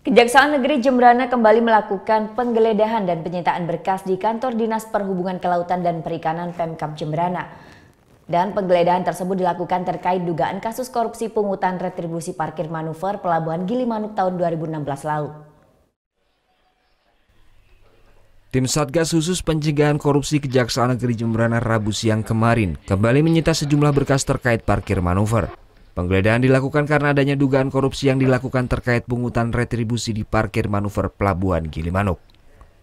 Kejaksaan Negeri Jembrana kembali melakukan penggeledahan dan penyitaan berkas di kantor Dinas Perhubungan Kelautan dan Perikanan Pemkab Jembrana. Dan penggeledahan tersebut dilakukan terkait dugaan kasus korupsi pungutan retribusi parkir manuver Pelabuhan Gilimanuk tahun 2016 lalu. Tim Satgas Khusus Pencegahan Korupsi Kejaksaan Negeri Jembrana Rabu siang kemarin kembali menyita sejumlah berkas terkait parkir manuver. Penggeledahan dilakukan karena adanya dugaan korupsi yang dilakukan terkait pungutan retribusi di parkir manuver Pelabuhan Gilimanuk.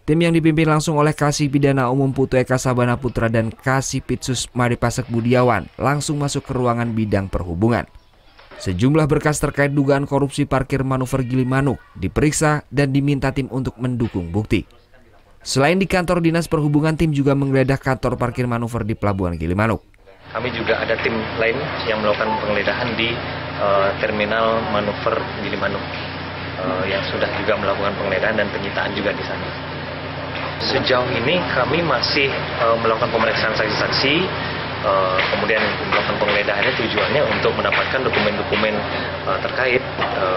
Tim yang dipimpin langsung oleh Kasih Pidana Umum Putu Eka Sabana Putra dan Kasih Pitsus Madepasek Budiawan langsung masuk ke ruangan bidang perhubungan. Sejumlah berkas terkait dugaan korupsi parkir manuver Gilimanuk diperiksa dan diminta tim untuk mendukung bukti. Selain di kantor Dinas Perhubungan, tim juga menggeledah kantor parkir manuver di Pelabuhan Gilimanuk. Kami juga ada tim lain yang melakukan penggeledahan di terminal manuver Gilimanuk yang sudah juga melakukan penggeledahan dan penyitaan juga di sana. Sejauh ini kami masih melakukan pemeriksaan saksi-saksi, kemudian melakukan penggeledahannya tujuannya untuk mendapatkan dokumen-dokumen terkait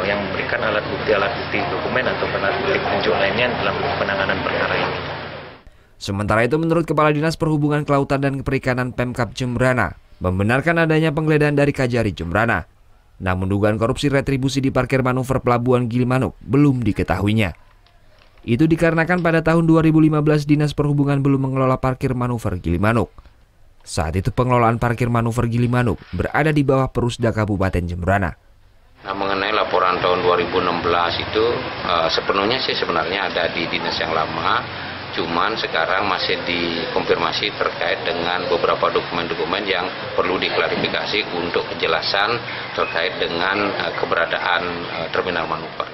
yang memberikan alat bukti dokumen atau alat bukti penunjuk lainnya dalam penanganan perkara ini. Sementara itu, menurut Kepala Dinas Perhubungan Kelautan dan Perikanan Pemkab Jembrana, membenarkan adanya penggeledahan dari Kajari Jembrana. Namun dugaan korupsi retribusi di parkir manuver Pelabuhan Gilimanuk belum diketahuinya. Itu dikarenakan pada tahun 2015 Dinas Perhubungan belum mengelola parkir manuver Gilimanuk. Saat itu pengelolaan parkir manuver Gilimanuk berada di bawah Perusda Kabupaten Jembrana. Nah, mengenai laporan tahun 2016 itu sepenuhnya sih sebenarnya ada di dinas yang lama. Cuman sekarang masih dikonfirmasi terkait dengan beberapa dokumen-dokumen yang perlu diklarifikasi untuk kejelasan terkait dengan keberadaan terminal manuver.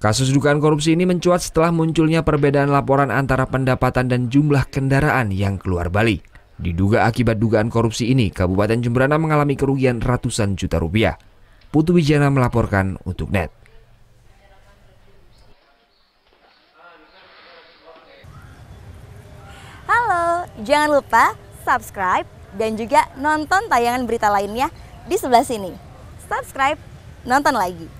Kasus dugaan korupsi ini mencuat setelah munculnya perbedaan laporan antara pendapatan dan jumlah kendaraan yang keluar Bali. Diduga akibat dugaan korupsi ini, Kabupaten Jembrana mengalami kerugian ratusan juta rupiah. Putu Wijana melaporkan untuk NET. Halo, jangan lupa subscribe dan juga nonton tayangan berita lainnya di sebelah sini. Subscribe, nonton lagi.